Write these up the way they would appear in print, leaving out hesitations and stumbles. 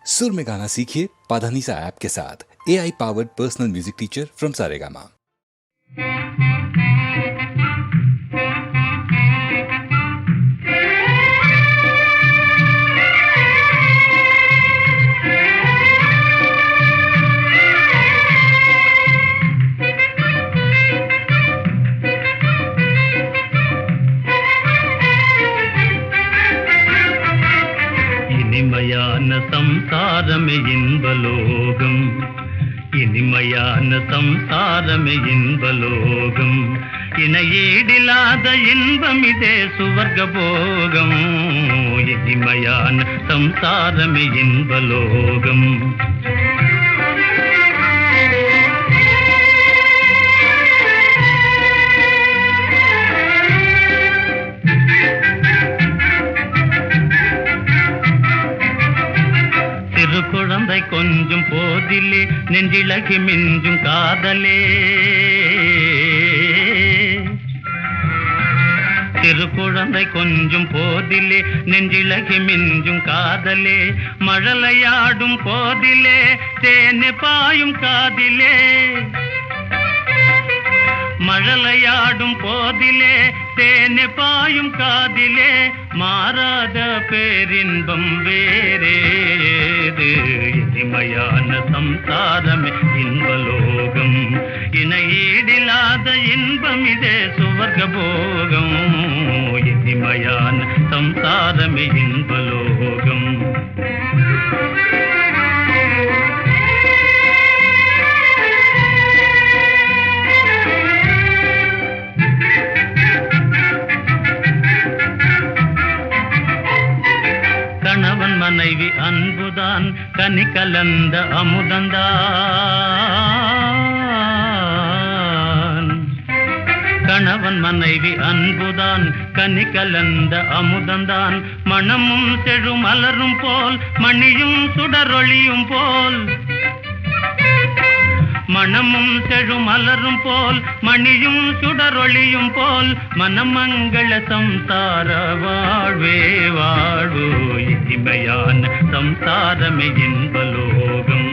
सुर में गाना सीखिए पाधानीसा ऐप के साथ। AI powered personal music teacher from Saregama. இனிமையான சம்சாரமே இன்பலோகம், இனிமையான சம்சாரமே இன்பலோகம், இணையீடில்லாத இன்பம் இதே சுவர்க்க போகம். இனிமையான சம்சாரமே இன்பலோகம். சிறு குழந்தை கொஞ்சம் போதிலே நெஞ்சிலகி மிஞ்சும் காதலே, சிறு குழந்தை கொஞ்சம் போதிலே நெஞ்சிலகி மிஞ்சும் காதலே, மழலையாடும் போதிலே தேனே பாயும் காதிலே, மழலையாடும் போதிலே தேனே பாயும் காதிலே, மாறாத பேரின்பம் வேறேது. இனிமையான சம்சாரமே இன்பலோகம், இணையீடில்லாத இன்பம் இதே சுவர்க்க போகம். இனிமையான சம்சாரமே இன்பலோகம். கணவன் மனைவி அன்புதான் கனி கலந்த அமுதந்தான், கணவன் மனைவி அன்புதான் கனி கலந்த அமுதந்தான், மணமும் செழு மலரும் போல் மணியும் சுடரொளியும் போல், மணமும் செழு மலரும் போல் மணியும் சுடரொளியும் போல், மனமங்கள சம்சார வாழ்வே வாழ்வு. இனிமையான சம்சாரமே இன்பலோகம்,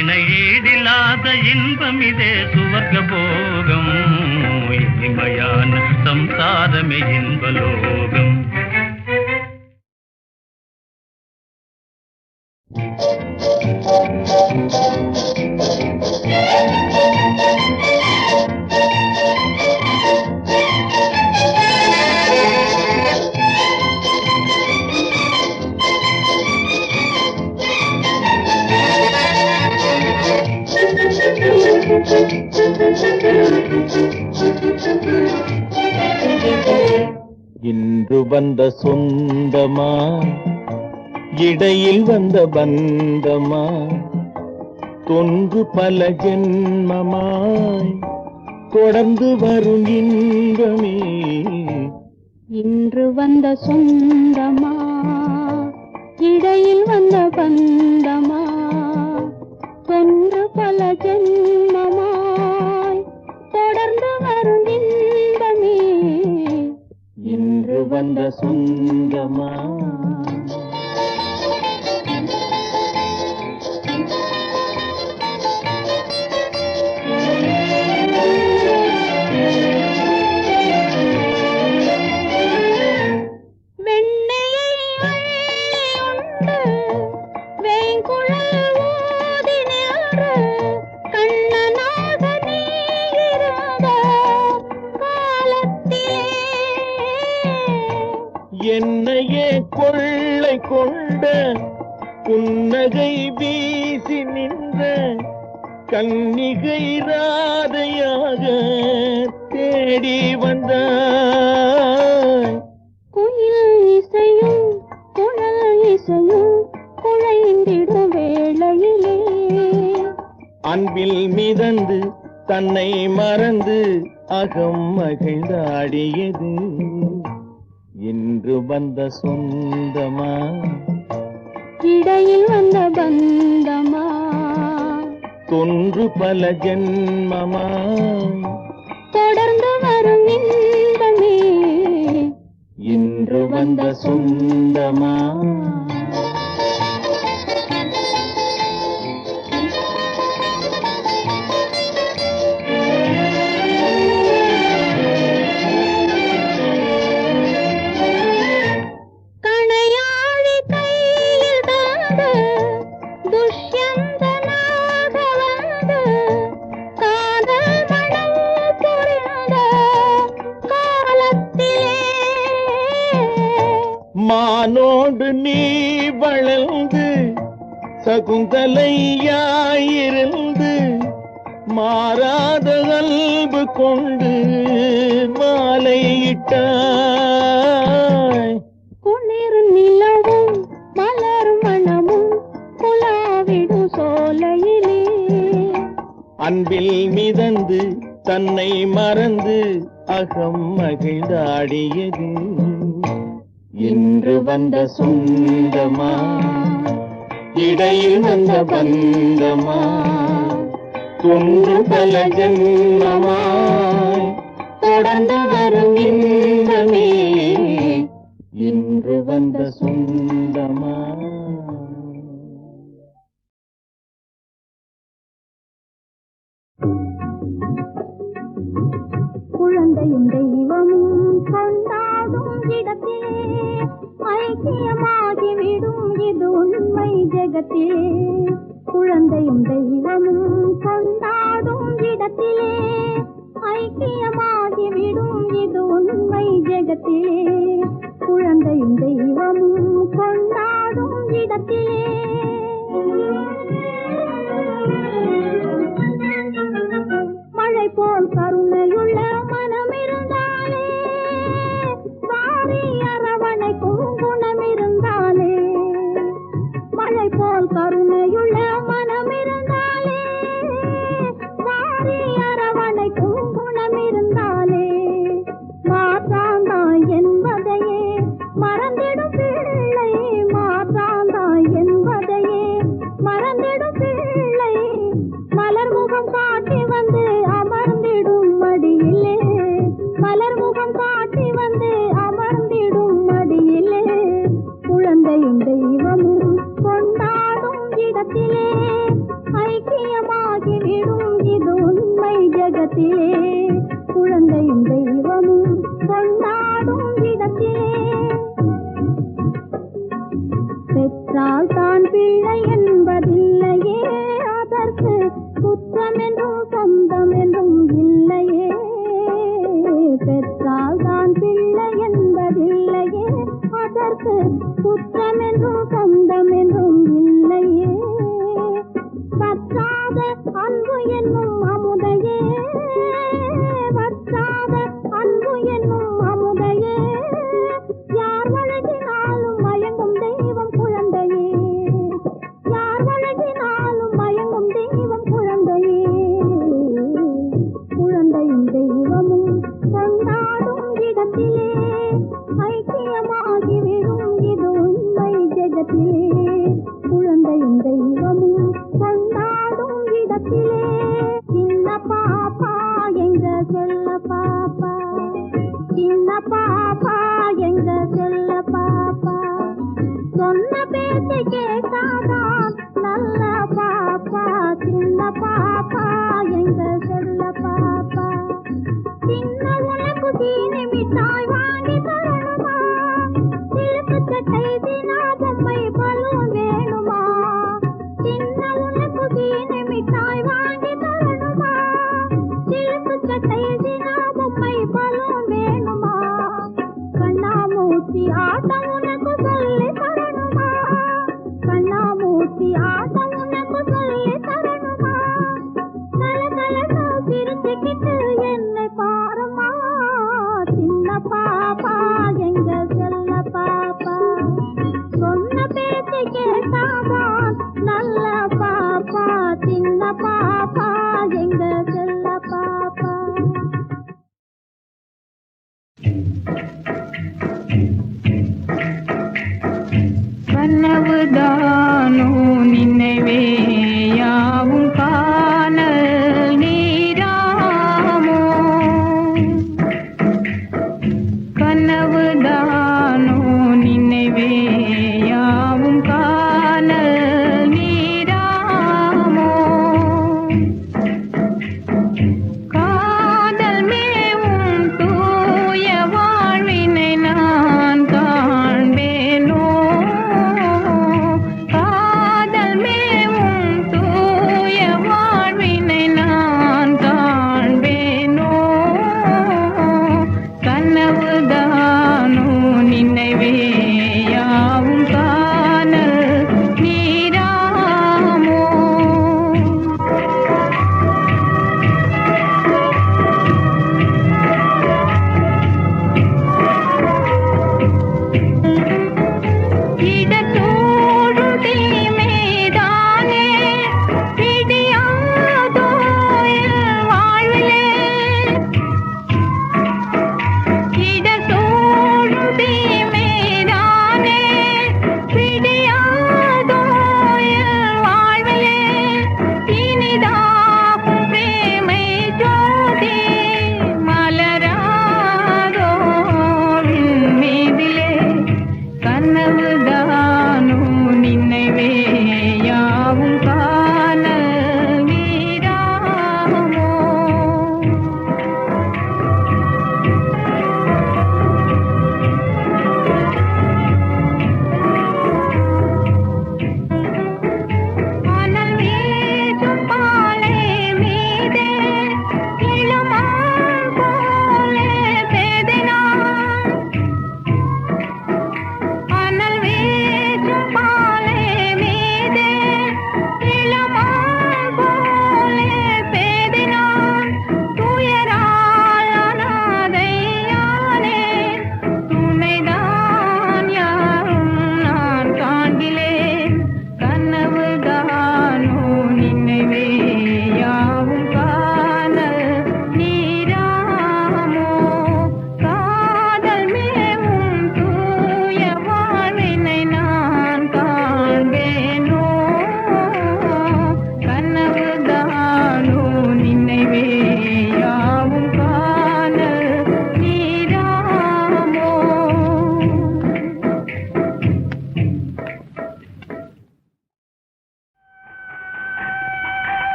இணையீடில்லாத இன்பம் இதே சுவர்க்க போகம். இனிமையான சம்சாரமே இன்பலோகம். இன்று வந்த சொந்தமா, இடையில் வந்த பந்தமா, தொன்று பல ஜென்மமாய் தொடர்ந்து வரும் இன்பமே. இன்று வந்த சொந்தமா, இடையில் வந்த பந்தமா, தொன்று பல ஜென்மமாய் தொடர்ந்து வரும் இன்பமே. இன்று வந்த சொந்தமா. என்னையே கொள்ளை கொண்ட புன்னகை வீசி நின்ற கன்னிகை ராதையாக தேடி வந்தாய். குயில் இசையும் குழல் இசையும் குழைந்திடும் வேளையிலே, அன்பில் மிதந்து தன்னை மறந்து அகம் மகிழ்ந்தாடியது. இன்று வந்த சொந்தமா, இடையில் வந்த பந்தமா, தொன்று பல ஜென்மமா தொடர்ந்து வரும் இன்பமே. இன்று வந்த சொந்தமா. சகுந்தலையாயிருந்து மாறாத அன்பு கொண்டு மாலையிட்டாய். குளிர் நிலவும் மலர் மணமும் குலாவிடும் சோலையிலே அன்பில் மிதந்து தன்னை மறந்து அகம் மகிழ்ந்தாடியது. இன்று வந்த சொந்தமா, இடையில் வந்த பந்தமா, தொன்று பல ஜென்மமாய் தொடர்ந்து வரும் இன்பமே, இன்று வந்த சொந்தமா. குழந்தையும் தெய்வமும் கொண்டாடும் இடத்திலே ஐக்கியமாகிவிடும் இது உண்மை ஜெகத்திலே. குழந்தையும் தெய்வமும் கொண்டாடும் இடத்திலே ஐக்கியமாகிவிடும் இது உண்மை ஜெகத்திலே. குழந்தையும் தெய்வமும் கொண்டாடும் இடத்திலே மழை போல் கருணையுள்ள மனம் இருந்தாலே, வாரி அரவணைக்கும் குணம் இருந்தாலே. மழை போல் கருணையுள்ள மனம் இருந்தாலே, வாரி அரவணைக்கும் குணம் இருந்தாலே. மாற்றாந்தாய் என்பதையே மறந்திடும் பிள்ளை, மாற்றாந்தாய் என்பதையே மறந்திடும் பிள்ளை. மலர் முகம் காட்டி வந்து அமர்ந்திடும் மடியிலே, மலர் முகம் காட்டி வந்து அமர்ந்திடும் மடியிலே. குழந்தையும் தெய்வமும் கொண்டாடும் இடத்திலே ஐக்கியமாகிவிடும் இது உண்மை ஜெகத்திலே. குழந்தையும் தெய்வமும் கொண்டாடும் இடத்திலே பெற்றால் தான் பிள்ளை என்பதில்லையே, அதற்கு குற்றம் என்றும் சொந்தம் என்றும் இல்லையே. பெற்றால் தான் பிள்ளை என்பதில்லையே, அதற்கு குற்றம் என்றும் சொந்தம் என்றும் இல்லையே. பற்றாத அன்பு என்னும் அமுதையே, பற்றாத அன்பு என்னும் அமுதையே, யார் வழங்கினாலும் மயங்கும் தெய்வம் குழந்தையே, யார் வழங்கினாலும் மயங்கும் தெய்வம் குழந்தையே. குழந்தையும் தெய்வமும் கொண்டாடும் இடத்திலே ஐக்கியமாகிவிடும் இது உண்மை ஜெகத்திலே. குழந்தையும் தெய்வமும் கொண்டாடும் இடத்திலே சின்ன பாப்பா எங்க செல்ல பாப்பா, சின்ன பாப்பா எங்க செல்ல பாப்பா, சொன்ன பேச்சு கேட்டாதான் நல்ல பாப்பா. சின்ன பாப்பா எங்க செல்ல பாப்பா, சின்ன உனக்கு சீனி மிட்டாய் வாங்கி தரணுமா, சிலுக்கு சட்டை தினா பொம்மை பலூன் வேணுமா. சின்ன உனக்கு சீனி மிட்டாய் வாங்கி தரணுமா, சிலுக்கு சட்டை தினா பொம்மை பலூன் வேணுமா. கண்ணாமூச்சி ஆட்டம் உனக்கு சொல்லி தரணுமா, கண்ணாமூச்சி ஆட்டம் உனக்கு சொல்லி தரணுமா. கலகலன்னு சிரிச்சுக்கிட்டு என்னை பாருமா, சின்ன பாப்பா எங்க செல்ல பாப்பா, சொன்ன பேச்சு கேட்டாதான் நல்ல பாப்பா. சின்ன பாப்பா எங்க செல்ல பாப்பா. கனவுதானோ நினை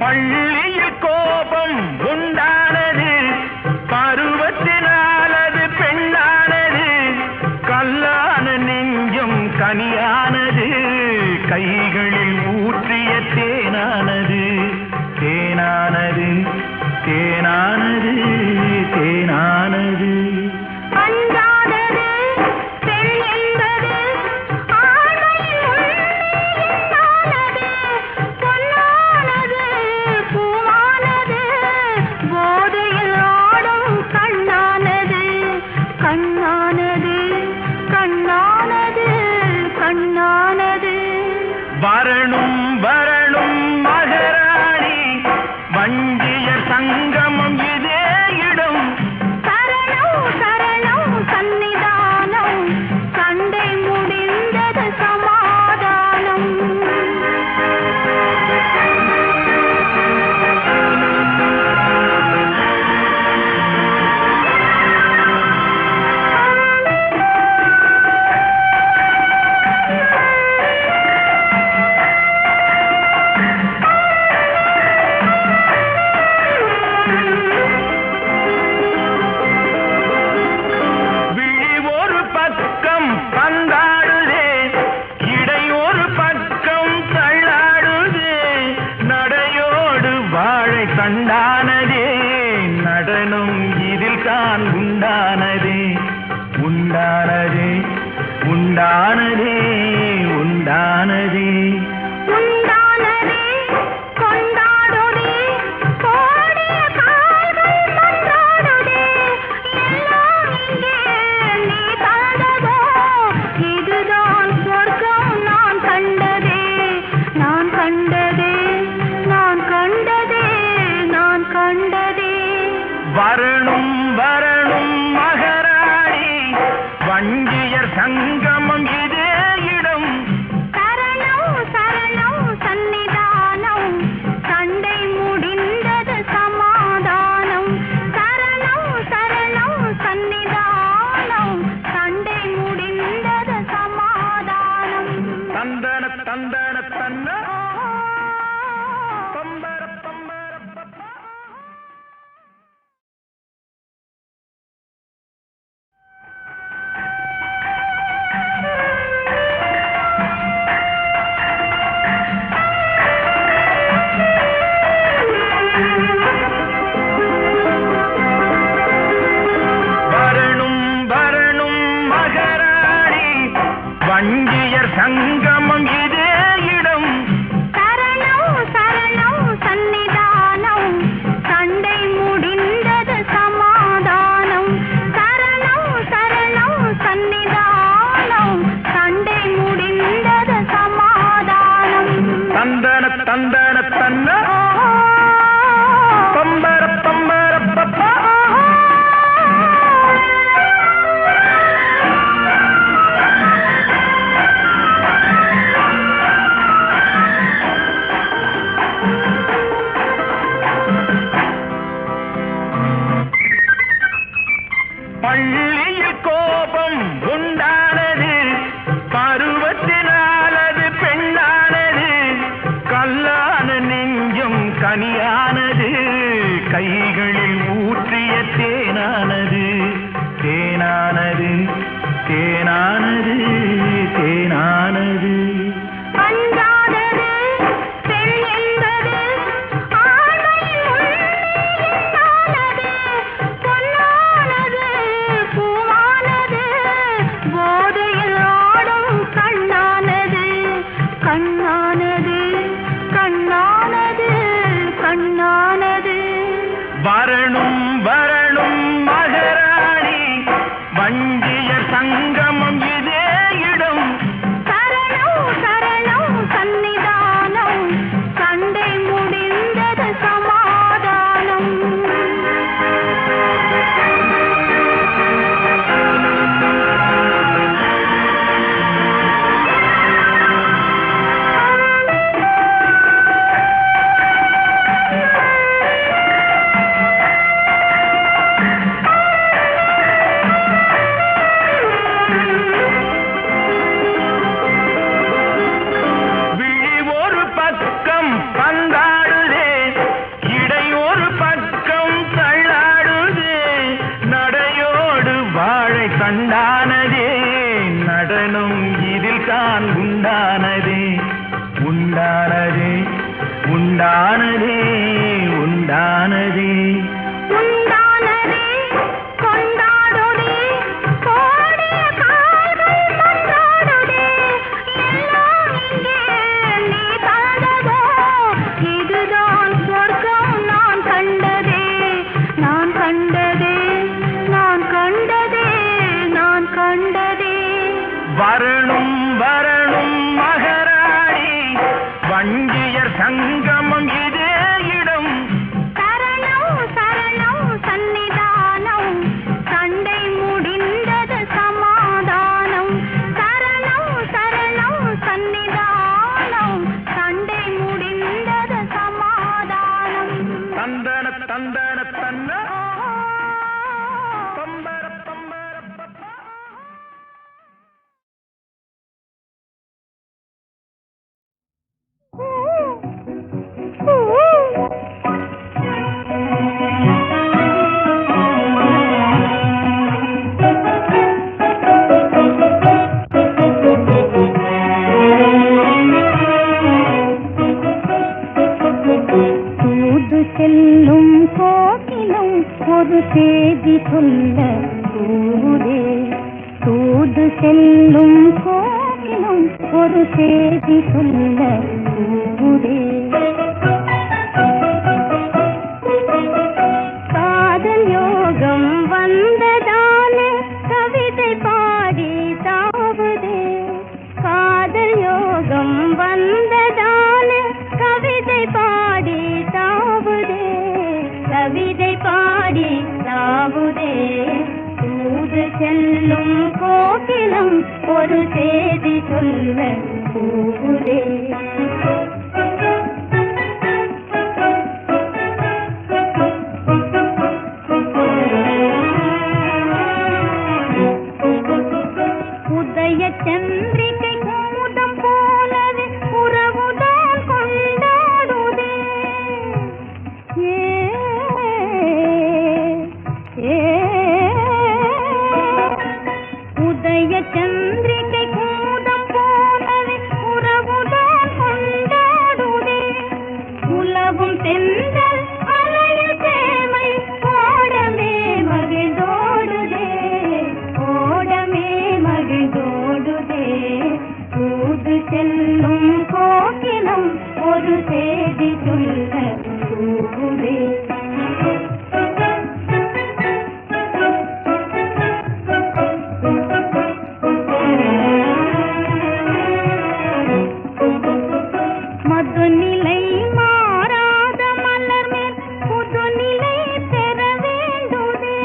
பள்ளியில் கோபம் உண்டானது, பருவத்தினாலது பெண்ணானது, கல்லான நெஞ்சம் கனியானது, கைகளில் ஊற்றிய தேனானது, தேனானது, தேனானது, தேனானது. அஞ்சாதது பெண் என்பது ஆண்மையின் உண்மையினானது, பொன்னானது பூவானது, போதையில் ஆடும் கண்ணானது, கண்ணானது, கண்ணானது, கண்ணானது. வரணும் வரணும் மகராணி, வஞ்சிய சங்கமம் இதே இடம். சரணம் சரணம் சந்நிதானம், சண்டை முடிந்தது சமாதானம். விழி ஒரு பக்கம் பந்தாடுதே, இடை ஒரு பக்கம் தள்ளாடுதே, நடையோடு வாழை கண்டானதே, நடனம் இதில் தான் உண்டானதே, உண்டானதே, உண்டானதே, உண்டானதே. உண்டானதே கொண்டாடுதே, கோடிய கால்கள் மன்றாடுதே, எல்லாம் இங்கே நீ தந்ததோ, இதுதான் சொர்க்கம் நான் கண்டதே, நான் கண்டதே, நான் கண்டதே, நான் கண்டதே. வரணும் வரணும் மகராணி, வஞ்சியர் சங்கமம் இதே இடம். சரணம் சரணம் சந்நிதானம், சண்டை முடிந்தது சமாதானம். சரணம் சரணம் சந்நிதானம், சண்டை முடிந்தது சமாதானம். தந்தன தந்தன தன்ன பம்பர பம்பர பப்பா. வரணும் வரணும் மகராணி, வஞ்சியர் சங்கமம் இதே இடம். சரணம் சரணம் சந்நிதானம், சண்டை முடிந்தது சமாதானம். சரணம் சரணம் சந்நிதானம், சண்டை முடிந்தது சமாதானம். தந்தன தந்தன தன்ன பம்பர பம்பர பப்பா. பள்ளியில் கோபம் உண்டானது, பருவத்தினாலது பெண்ணானது, கல்லான நெஞ்சம் கனியானது, கைகளில் ஊற்றிய தேனானது, தேனானது, தேனானது, தேனானது. அஞ்சாதது பெண் என்பது ஆண்மையின் உண்மையினானது, பொன்னானது பூவானது, போதையில் ஆடும் கண்ணானது, கண்ணானது, கண்ணானது, கண்ணானது. வரணும் வரணும் வரணும் மகராணி வஞ்சியர் சங்கமம் இதே இடம் சரணம் சரணம் சன்னிதானம் சண்டை முடிந்தது சமாதானம் சரணம் சரணம் சன்னிதானம் சண்டை முடிந்தது சமாதானம் தந்தன தந்தன தன்ன பம்பர பம்பர பப்பா. தூது செல்லும் கோகிலும் ஒரு செய்தி சொல்ல தூதே தூது செல்லும் கோகிலும் ஒரு செய்தி சொல்ல தூதே காதல் யோகம் வந்ததாலே கவிதை பாடி தாவுதே காதல் யோகம் வந்ததாலே கவிதை பாடி தாவுதே கவிதை பாடி தாவுதே தூது செல்லும் கோகிலம் ஒரு செய்தி சொல்ல தூவுதே உதய சந்திரிகை கூதம் போலவே உறவுதான் கொண்டாடுதே உதய சந்திரிகை கூதம் போலவே உறவுதான் கொண்டாடுதே உலவும் தென்றல் அலையில் சேமை ஓடமே மகிழ்ந்தோடுதே ஓடமே மகிழ்ந்தோடுதே தூது செல்லும் கோகிலம் ஒரு செய்தி சொல்ல தூவுதே மதுநிலை மாறாத மலர் மேல் புதுநிலை பெற வேண்டுதே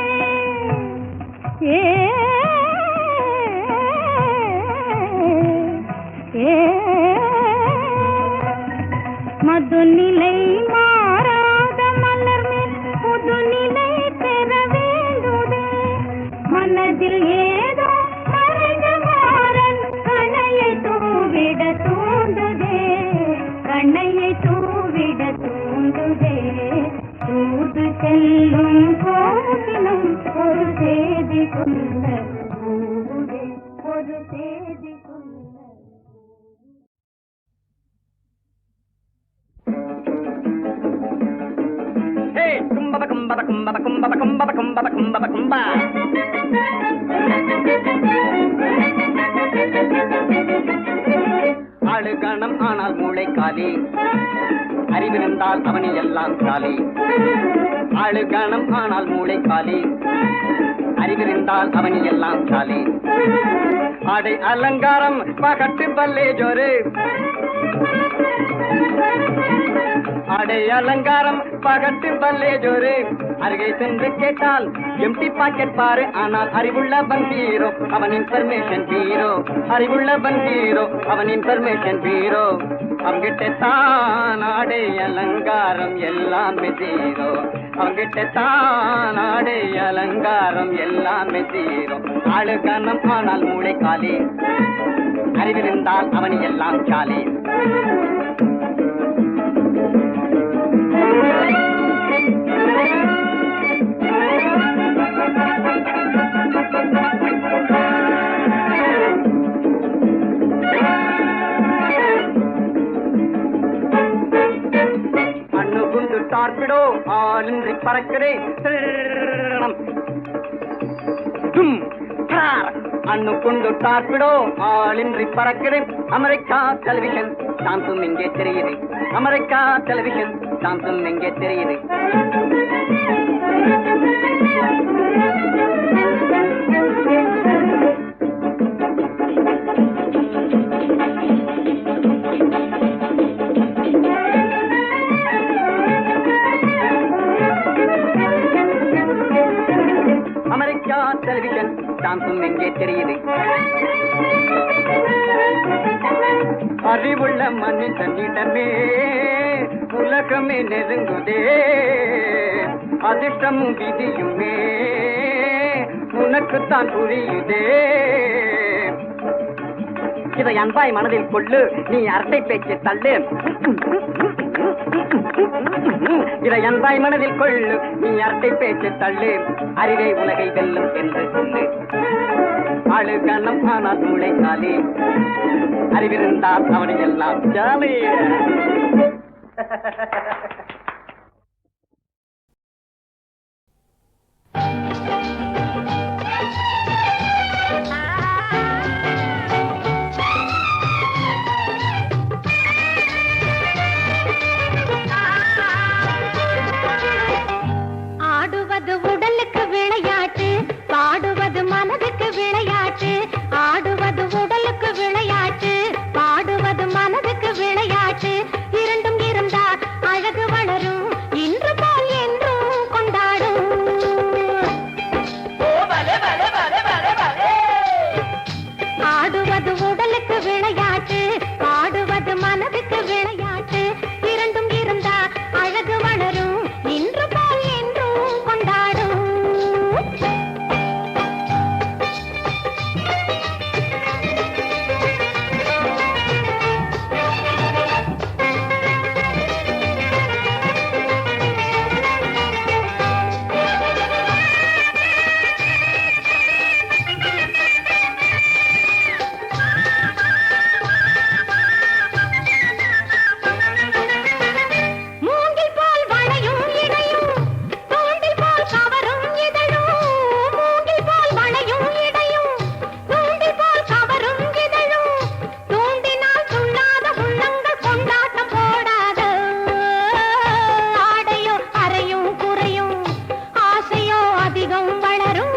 மதுநிலை மாறாத மலர் மேல் புதுநிலை பெற வேண்டுதே மனதில் ஏதோ மறைந்த மாறன் கணையை தூவிட தூண்டுதே கண்ணையை தூவிட தூண்டுதே தூது செல்லும் கோகிலம் ஒரு செய்தி சொல்ல தூவுதே ஒரு செய்தி சொல்ல கும்பப கும்பப கும்பப கும்பப கும்பப கும்பப கும்பப கும்பா ஆளுகணம் ஆனால் மூளை காலி அறிவிருந்தால் அவனி எல்லாம் காலி ஆளுகணம் ஆனால் மூளை காலி அறிவிருந்தால் அவனி எல்லாம் காலி ஆடை அலங்காரம் பகட்டு பல்லே ஜோரு ஆடை அலங்காரம் பகட்டு பல்லே ஜோரு அருகே சென்று கேட்டால் எம்டி பாக்கெட் பாரு ஆனால் அறிவுள்ளவன் ஹீரோ அவன் இன்ஃபர்மேஷன் ஹீரோ அறிவுள்ளவன் ஹீரோ அவன் இன்ஃபர்மேஷன் ஹீரோ அவங்கிட்ட தான் ஆடை அலங்காரம் எல்லாமே ஜீரோ அவங்கிட்ட தான் ஆடை அலங்காரம் எல்லாமே ஜீரோ ஆளுகணம் ஆனால் மூளை காலி அறிவிருந்தால் அவன் எல்லாம் சாலி அண்ணு குண்டு டார்பிடோ ஆளின்றி பறக்கிறே அண்ணு குண்டு டார்பிடோ ஆளின்றி பறக்கிறேன் அமெரிக்கா டெலிவிஷன் சாம்சங் எங்கே தெரியுது அமெரிக்கா டெலிவிஷன் சாம்சங் எங்கே தெரியுது டெலிவிஷன் டான்ஸும் எங்கே தெரியுது. அறிவுள்ள மனிதனிடமே உலகமே நெருங்குதே, அதிர்ஷ்டமும் விதியுமே உனக்குத்தான் புரியுதே. இதை அன்பாய் மனதில் கொள்ளு, நீ அரட்டை பேச்சு தள்ளு. இதை அன்பாய் மனதில் கொள்ளு, நீ அரட்டை பேச்சு தள்ளு. அறிவை உலகை வெல்லும் என்று சொல்லு. அழுகணம் ஆனால் மூளைக்காலே, அறிவிருந்தால் அவனை எல்லாம் ஜாலி. ஆடுவது உடலுக்கு விளையாட்டு, பாடுவது மனதுக்கு விளையாட்டு. ஆடுவது உடலுக்கு விளையாட்டு, பாடுவது மனதுக்கு விளையாட்டு. இரண்டும் இருந்தால் அழகு வளரும், இன்று போல் என்றும் கொண்டாடும். ஆடுவது உடலுக்கு விளையாட்டு, பாடுவது மனதுக்கு விளையாட்டு. இரண்டும் இருந்தால் அழகு வளரும், இன்று போல் என்றும் கொண்டாடும். மூங்கில் போல் வளையும் இடையும், தூண்டில் போல் கவரும் இதழும். மூங்கில் போல் வளையும் இடையும், தூண்டில் போல் கவரும் இதழும். தூண்டினால் துள்ளாத உள்ளங்கள் கொண்டாட்டம் போடாத. ஆடையோ அறையும் குறையும், ஆசையோ அதிகம் வளரும்.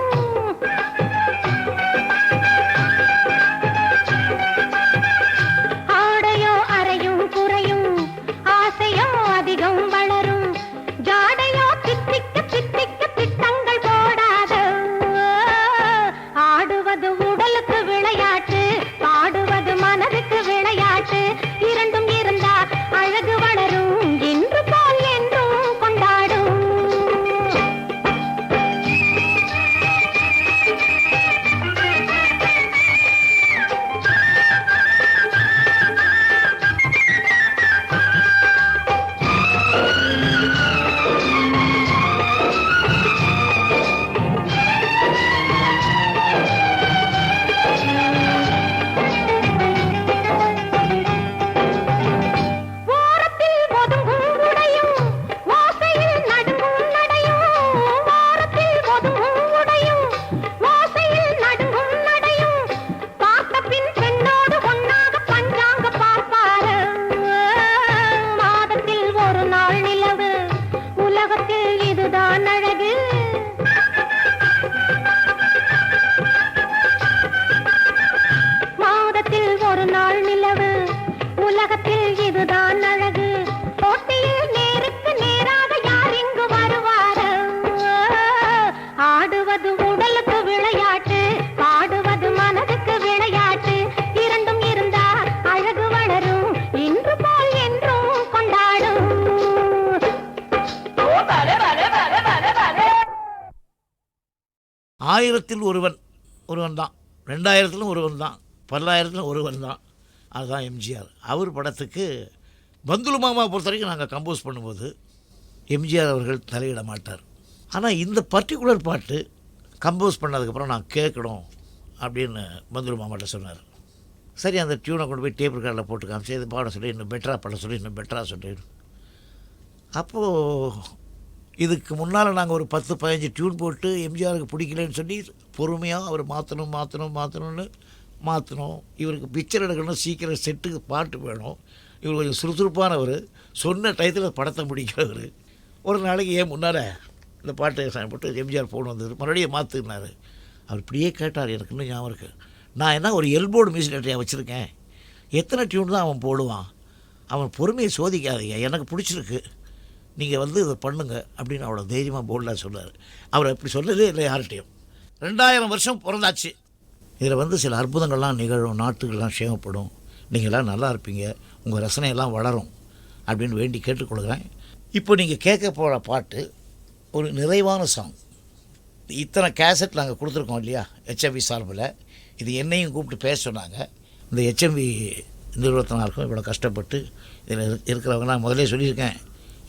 ஆடையோ அறையும் குறையும், ஆசையோ அதிகம் வளரும். ஜாடையோ தித்திக்க தித்திக்க திட்டங்கள் போடாத. ஆடுவது உடலுக்கு விளையாட்டு, பாடுவது மனதுக்கு விளையாட்டு. இரண்டும் இருந்தால் அழகு வளரும், இன்று போல் என்றும் கொண்டாடும். ஓரத்தில் ஒதுங்கும் உடையும், ஓசையில் நடுங்கும் நடையும். ஓரத்தில் ஒதுங்கும் உடையும், ஓசையில் நடுங்கும் நடையும். பார்த்த பின் பெண்ணோடு ஒன்னாக பஞ்சாங்க பார்ப்பாரு. மாதத்தில் ஒரு நாள் நிலவு, உலகத்தில் இதுதான் அழகு. மாதத்தில் ஒரு நாள் நிலவு, உலகத்தில் இதுதான் அழகு. போட்டியில் நேருக்கு நேராக யார் இங்கு வருவார்? ஆடுவது உடலுக்கு விளையாட்டு, பாடுவது மனதுக்கு விளையாட்டு. இரண்டும் இருந்தால் அழகு வளரும், இன்று போல் என்றும் கொண்டாடும். ஆயிரத்தில் ஒருவன் தான், 2000 ஒருவன் தான், 10,000 ஒருவன் தான். அதுதான் எம்ஜிஆர். அவர் படத்துக்கு பந்துலு மாமா பொறுத்த வரைக்கும் நாங்கள் கம்போஸ் பண்ணும்போது எம்ஜிஆர் அவர்கள் தலையிட மாட்டார். ஆனால் இந்த பர்டிகுலர் பாட்டு கம்போஸ் பண்ணதுக்கப்புறம் நான் கேட்கணும் அப்படின்னு பந்துலு மாமாட்ட சொன்னார். சரி, அந்த டியூனை கொண்டு போய் டேப் ரெக்கார்டில் போட்டு காமிச்சு இது பாட சொல்லி இன்னும் பெட்டராக பாட சொல்லி இன்னும் பெட்டராக சொல்லிடு. அப்போது இதுக்கு முன்னால் நாங்கள் ஒரு 10-15 டியூன் போட்டு எம்ஜிஆருக்கு பிடிக்கலன்னு சொல்லி பொறுமையாக அவர் மாற்றணும்னு மாற்றணும். இவருக்கு பிக்சர் எடுக்கணும், சீக்கிரம் செட்டுக்கு பாட்டு வேணும். இவர் கொஞ்சம் சுறுசுறுப்பானவர், சொன்ன டயத்தில் படத்தை முடிக்கிறவர். ஒரு நாளைக்கு ஏன் முன்னால் இந்த பாட்டு போட்டு எம்ஜிஆர் ஃபோன் வந்தது, மறுபடியும் மாற்றுனார். அவர் இப்படியே கேட்டார், எனக்கு இன்னும் ஞாபகம் இருக்குது. நான் என்ன ஒரு எல்போர்டு மியூசிக் டேரக்டரையாக வச்சுருக்கேன், எத்தனை டியூன் தான் அவன் போடுவான், அவன் பொறுமையை சோதிக்காதீங்க, எனக்கு பிடிச்சிருக்கு, நீங்கள் இதை பண்ணுங்க அப்படின்னு அவ்வளோ தைரியமாக போர்டில் சொன்னார். அவர் அப்படி சொன்னதே இல்லை யார்கிட்டையும். 2000 வருஷம் பிறந்தாச்சு. இதில் வந்து சில அற்புதங்கள்லாம் நிகழும், நாட்டுகள்லாம் சேமப்படும், நீங்களாம் நல்லா இருப்பீங்க, உங்கள் ரசனையெல்லாம் வளரும் அப்படின்னு வேண்டி கேட்டுக்கொள்கிறேன். இப்போ நீங்கள் கேட்க போகிற பாட்டு ஒரு நிறைவான சாங். இத்தனை கேசட் நாங்கள் கொடுத்துருக்கோம் இல்லையா HMV சார்பில். இது என்னையும் கூப்பிட்டு பேச சொன்னாங்க. இந்த HMV நிறுவனத்தினருக்கும் இவ்வளோ கஷ்டப்பட்டு இதில் இருக்கிறவங்க நான் முதலே சொல்லியிருக்கேன்,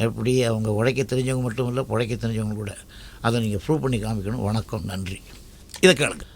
எப்படி அவங்க உழைக்க தெரிஞ்சவங்க மட்டும் இல்லை, உழைக்க தெரிஞ்சவங்க கூட. அதை நீங்கள் ப்ரூவ் பண்ணி காமிக்கணும். வணக்கம், நன்றி. இதை கேளுங்க.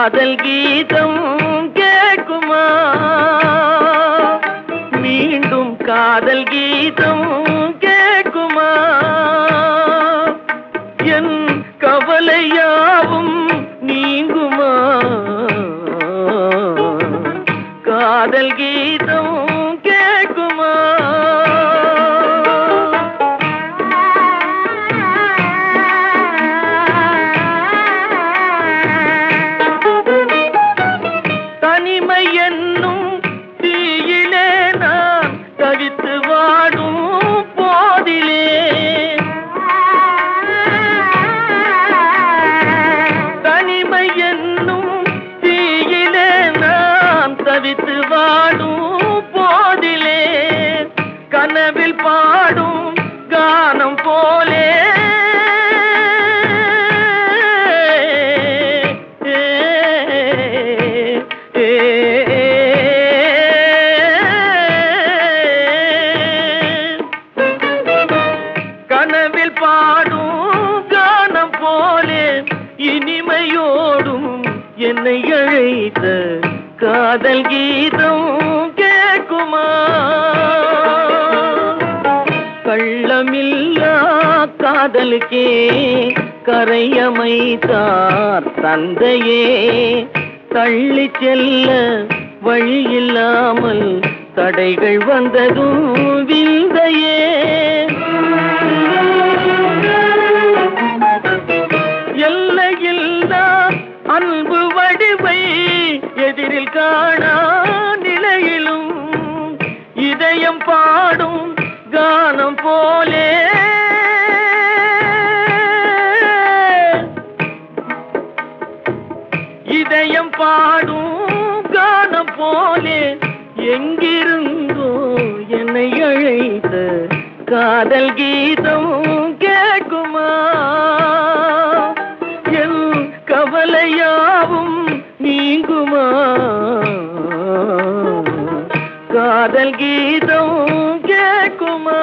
காதல் கீதம் கேட்குமா மீண்டும் காதல் கீதம் கேட்குமா என் கவலையாவும் நீங்குமா காதல் கீதம் கேட்குமா தனிமை என்னும் தீயிலே நான் தவித்து வாடும் போதிலே தனிமை என்னும் தீயிலே நான் தவித்து வாடும் போதிலே கனவில் பாடும் கானம் போலே கனவில் பாடும் கானம் போலே இனிமையோடும் என்னை அழைத்த காதல் கீதம் கேட்குமா கள்ளமில்லா காதலுக்கே கரையமைத்தார் தந்தையே தள்ளி செல்ல வழியில்லாமல் தடைகள் வந்ததும் விந்தையே எல்லையில்லா அன்பு வடிவை எதிரில் காணா நிலையிலும் இதயம் பாடும் கானம் போலே இதயம் பாடும் கானம் போலே எங்கிருந்தோ என்னை அழைத்த காதல் கீதம் கேட்குமா என் கவலையாவும் நீங்குமா காதல் கீதம் கேட்குமா